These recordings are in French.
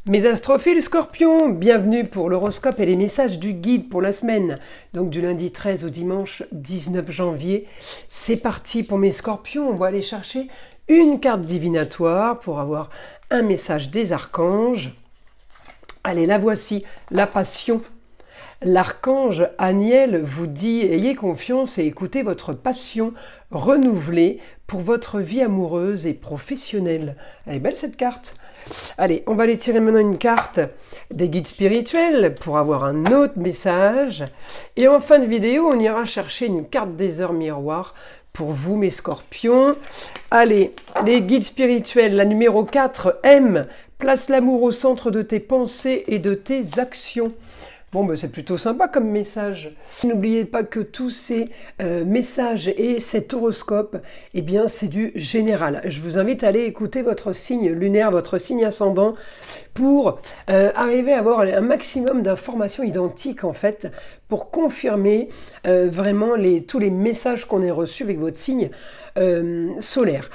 Mes astrophiles scorpions, bienvenue pour l'horoscope et les messages du guide pour la semaine, donc du lundi 13 au dimanche 19 janvier. C'est parti pour mes scorpions, on va aller chercher une carte divinatoire pour avoir un message des archanges. Allez, la voici, la passion. L'archange Aniel vous dit « Ayez confiance et écoutez votre passion renouvelée pour votre vie amoureuse et professionnelle ». Elle est belle cette carte. Allez, on va aller tirer maintenant une carte des guides spirituels pour avoir un autre message. Et en fin de vidéo, on ira chercher une carte des heures miroirs pour vous, mes scorpions. Allez, les guides spirituels, la numéro 4, M. Place l'amour au centre de tes pensées et de tes actions. Bon, ben c'est plutôt sympa comme message. N'oubliez pas que tous ces messages et cet horoscope, eh bien, c'est du général. Je vous invite à aller écouter votre signe lunaire, votre signe ascendant, pour arriver à avoir un maximum d'informations identiques, en fait, pour confirmer vraiment tous les messages qu'on a reçus avec votre signe solaire.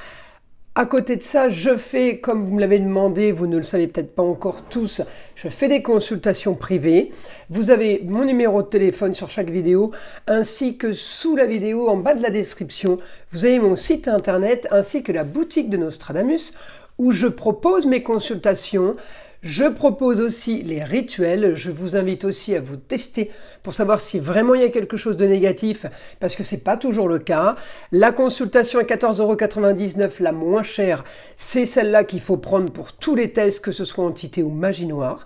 À côté de ça, je fais, comme vous me l'avez demandé, vous ne le savez peut-être pas encore tous, je fais des consultations privées. Vous avez mon numéro de téléphone sur chaque vidéo, ainsi que sous la vidéo, en bas de la description, vous avez mon site internet, ainsi que la boutique de Nostradamus, où je propose mes consultations. Je propose aussi les rituels, je vous invite aussi à vous tester pour savoir si vraiment il y a quelque chose de négatif, parce que ce n'est pas toujours le cas. La consultation à 14,99 €, la moins chère, c'est celle-là qu'il faut prendre pour tous les tests, que ce soit entité ou magie noire.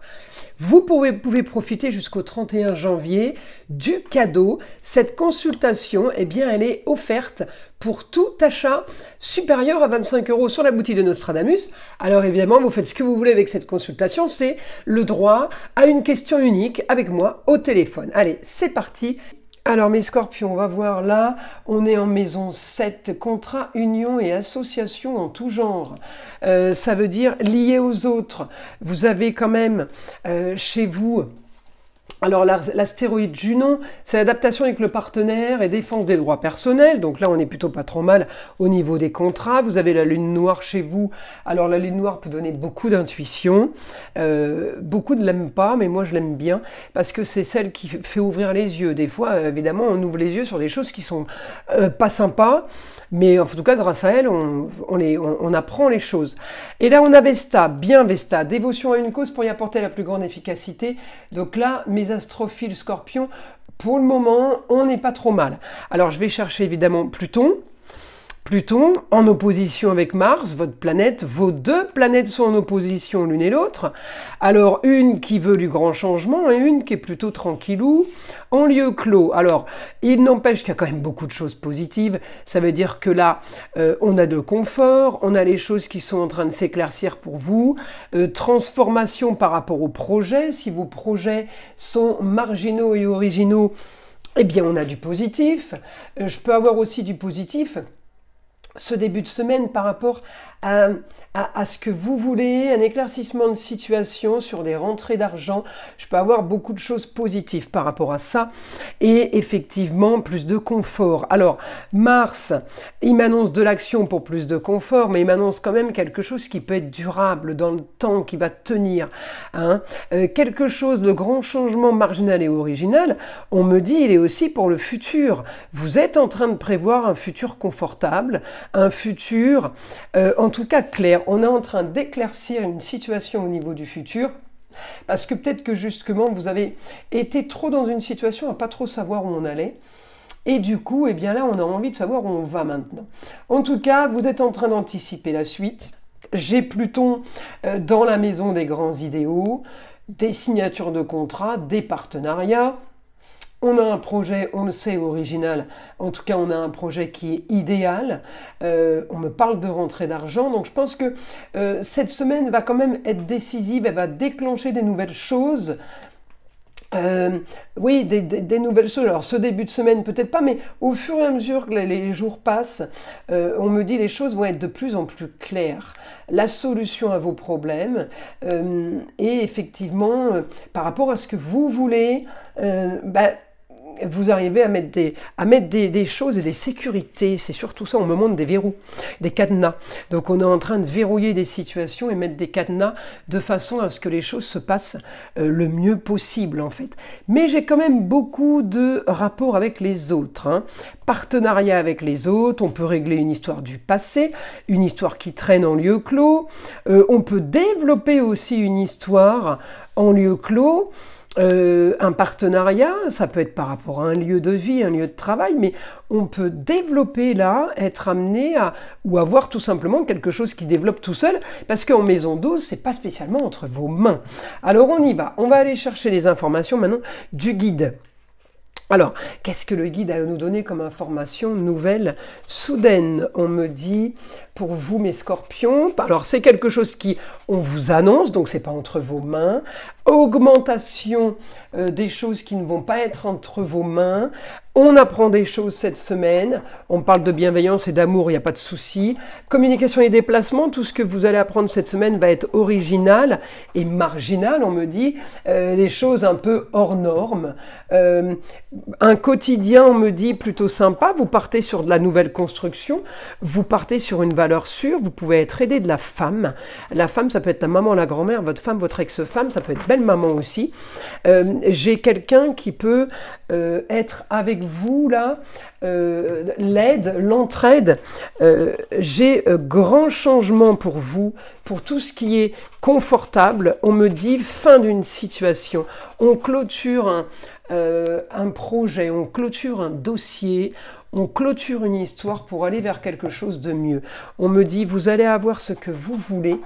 Vous pouvez profiter jusqu'au 31 janvier du cadeau. Cette consultation, eh bien, elle est offerte pour tout achat supérieur à 25 € sur la boutique de Nostradamus. Alors évidemment, vous faites ce que vous voulez avec cette consultation, c'est le droit à une question unique avec moi au téléphone. Allez, c'est parti. Alors mes scorpions, on va voir là, on est en maison 7, contrat, union et association en tout genre. Ça veut dire lié aux autres. Vous avez quand même chez vous... Alors l'astéroïde Junon, c'est l'adaptation avec le partenaire et défense des droits personnels. Donc là, on est plutôt pas trop mal au niveau des contrats. Vous avez la lune noire chez vous. Alors la lune noire peut donner beaucoup d'intuition. Beaucoup ne l'aiment pas, mais moi je l'aime bien parce que c'est celle qui fait ouvrir les yeux. Des fois, évidemment, on ouvre les yeux sur des choses qui sont pas sympas. Mais en tout cas, grâce à elle, on apprend les choses. Et là, on a Vesta, bien Vesta, dévotion à une cause pour y apporter la plus grande efficacité. Donc là, mes astrophiles scorpions, pour le moment, on n'est pas trop mal. Alors, je vais chercher évidemment Pluton. Pluton en opposition avec Mars, votre planète, vos deux planètes sont en opposition l'une et l'autre. Alors une qui veut du grand changement et une qui est plutôt tranquillou, en lieu clos. Alors il n'empêche qu'il y a quand même beaucoup de choses positives. Ça veut dire que là, on a de confort, on a les choses qui sont en train de s'éclaircir pour vous, transformation par rapport aux projets. Si vos projets sont marginaux et originaux, eh bien on a du positif. Je peux avoir aussi du positif ce début de semaine par rapport à ce que vous voulez, un éclaircissement de situation sur des rentrées d'argent. Je peux avoir beaucoup de choses positives par rapport à ça et effectivement plus de confort. Alors Mars, il m'annonce de l'action pour plus de confort, mais il m'annonce quand même quelque chose qui peut être durable dans le temps, qui va tenir. Hein. Quelque chose de grand changement marginal et original, on me dit il est aussi pour le futur. Vous êtes en train de prévoir un futur confortable, un futur en tout cas clair. On est en train d'éclaircir une situation au niveau du futur parce que peut-être que justement vous avez été trop dans une situation à pas trop savoir où on allait et du coup eh bien là on a envie de savoir où on va maintenant. En tout cas vous êtes en train d'anticiper la suite. J'ai Pluton dans la maison des grands idéaux, des signatures de contrats, des partenariats. On a un projet, on le sait, original. En tout cas, on a un projet qui est idéal. On me parle de rentrée d'argent. Donc, je pense que cette semaine va quand même être décisive. Elle va déclencher des nouvelles choses. Oui, des nouvelles choses. Alors, ce début de semaine, peut-être pas, mais au fur et à mesure que les jours passent, on me dit les choses vont être de plus en plus claires. La solution à vos problèmes et effectivement, par rapport à ce que vous voulez, vous arrivez à mettre des choses et des sécurités. C'est surtout ça, on me montre des verrous, des cadenas. Donc on est en train de verrouiller des situations et mettre des cadenas de façon à ce que les choses se passent le mieux possible en fait. Mais j'ai quand même beaucoup de rapports avec les autres. Hein. Partenariat avec les autres, on peut régler une histoire du passé, une histoire qui traîne en lieu clos. On peut développer aussi une histoire en lieu clos. Un partenariat, ça peut être par rapport à un lieu de vie, un lieu de travail, mais on peut développer là, être amené à, ou avoir tout simplement quelque chose qui développe tout seul, parce qu'en maison 12, c'est pas spécialement entre vos mains. Alors on y va, on va aller chercher les informations maintenant du guide. Alors, qu'est-ce que le guide a à nous donner comme information nouvelle, soudaine? On me dit, pour vous mes scorpions, alors c'est quelque chose qui, on vous annonce, donc c'est pas entre vos mains, augmentation des choses qui ne vont pas être entre vos mains, on apprend des choses cette semaine, on parle de bienveillance et d'amour, il n'y a pas de souci. Communication et déplacement, tout ce que vous allez apprendre cette semaine va être original et marginal, on me dit, des choses un peu hors normes. Un quotidien, on me dit, plutôt sympa, vous partez sur de la nouvelle construction, vous partez sur une valeur sûre, vous pouvez être aidé de la femme. La femme, ça peut être la maman, la grand-mère, votre femme, votre ex-femme, ça peut être belle-maman aussi. J'ai quelqu'un qui peut être avec vous là, l'aide, l'entraide. J'ai grand changement pour vous, pour tout ce qui est confortable. On me dit fin d'une situation. On clôture un projet, on clôture un dossier, on clôture une histoire pour aller vers quelque chose de mieux. On me dit vous allez avoir ce que vous voulez.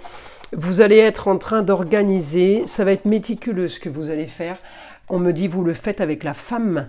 Vous allez être en train d'organiser, ça va être méticuleux ce que vous allez faire. On me dit, vous le faites avec la femme.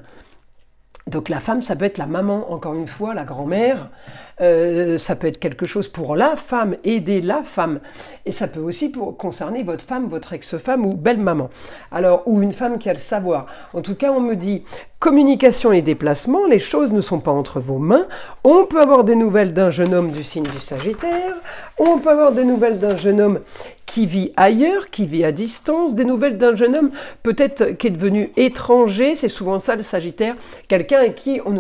Donc la femme, ça peut être la maman, encore une fois, la grand-mère. Ça peut être quelque chose pour la femme, aider la femme. Et ça peut aussi concerner votre femme, votre ex-femme ou belle-maman. Alors, ou une femme qui a le savoir. En tout cas, on me dit, communication et déplacement, les choses ne sont pas entre vos mains. On peut avoir des nouvelles d'un jeune homme du signe du Sagittaire. On peut avoir des nouvelles d'un jeune homme qui vit ailleurs, qui vit à distance, des nouvelles d'un jeune homme peut-être qui est devenu étranger, c'est souvent ça le Sagittaire, quelqu'un avec qui on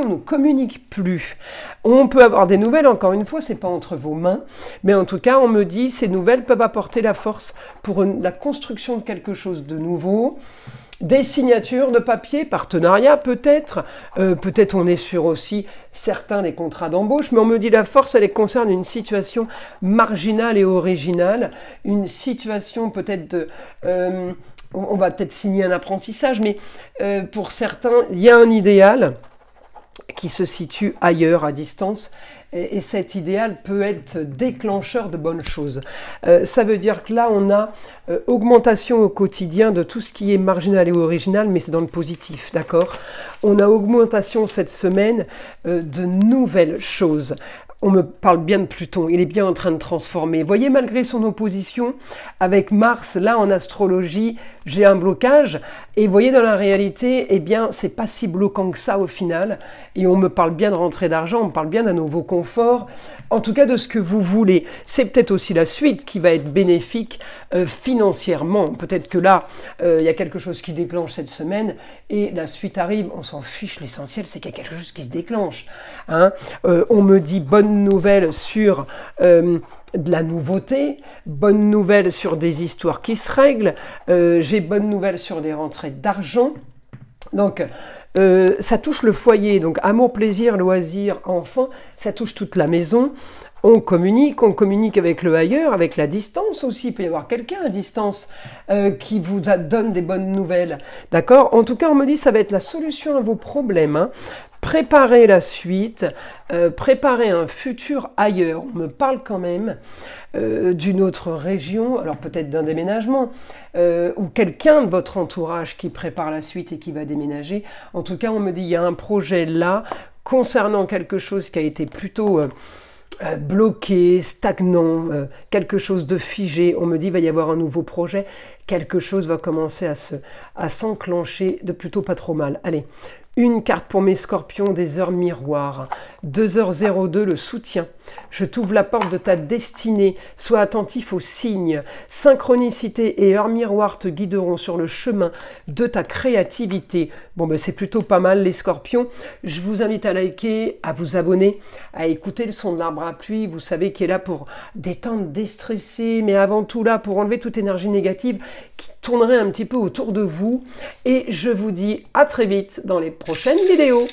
ne communique plus. On peut avoir des nouvelles, encore une fois, c'est pas entre vos mains, mais en tout cas on me dit ces nouvelles peuvent apporter la force pour la construction de quelque chose de nouveau. Des signatures de papier, partenariat peut-être, peut-être on est sur aussi certains des contrats d'embauche, mais on me dit la force, elle concerne une situation marginale et originale, une situation peut-être de... on va peut-être signer un apprentissage, mais pour certains, il y a un idéal qui se situe ailleurs, à distance, et cet idéal peut être déclencheur de bonnes choses. Ça veut dire que là, on a augmentation au quotidien de tout ce qui est marginal et original, mais c'est dans le positif, d'accord? On a augmentation cette semaine de nouvelles choses. On me parle bien de Pluton, il est bien en train de transformer. Vous voyez, malgré son opposition avec Mars, là en astrologie, j'ai un blocage. Et vous voyez, dans la réalité, eh bien, c'est pas si bloquant que ça au final. Et on me parle bien de rentrée d'argent, on me parle bien d'un nouveau confort. En tout cas, de ce que vous voulez. C'est peut-être aussi la suite qui va être bénéfique financièrement. Peut-être que là, il y a quelque chose qui déclenche cette semaine et la suite arrive. On s'en fiche, l'essentiel, c'est qu'il y a quelque chose qui se déclenche. Hein, on me dit bonne nouvelle sur de la nouveauté, bonne nouvelle sur des histoires qui se règlent, j'ai bonne nouvelle sur des rentrées d'argent. Donc, ça touche le foyer, donc amour, plaisir, loisir, enfant, ça touche toute la maison. On communique avec le ailleurs, avec la distance aussi. Il peut y avoir quelqu'un à distance qui vous donne des bonnes nouvelles. D'accord? En tout cas, on me dit ça va être la solution à vos problèmes. Hein. Préparez la suite, préparez un futur ailleurs. On me parle quand même d'une autre région, alors peut-être d'un déménagement, ou quelqu'un de votre entourage qui prépare la suite et qui va déménager. En tout cas, on me dit il y a un projet là concernant quelque chose qui a été plutôt... bloqué, stagnant, quelque chose de figé. On me dit il va y avoir un nouveau projet, quelque chose va commencer à s'enclencher de plutôt pas trop mal. Allez, Une carte pour mes scorpions des heures miroirs. 2h02, le soutien. Je t'ouvre la porte de ta destinée. Sois attentif aux signes. Synchronicité et heures miroirs te guideront sur le chemin de ta créativité. Bon, ben c'est plutôt pas mal les scorpions. Je vous invite à liker, à vous abonner, à écouter le son de l'arbre à pluie. Vous savez qu'il est là pour détendre, déstresser, mais avant tout là pour enlever toute énergie négative qui tournerait un petit peu autour de vous. Et je vous dis à très vite dans les prochaines vidéos.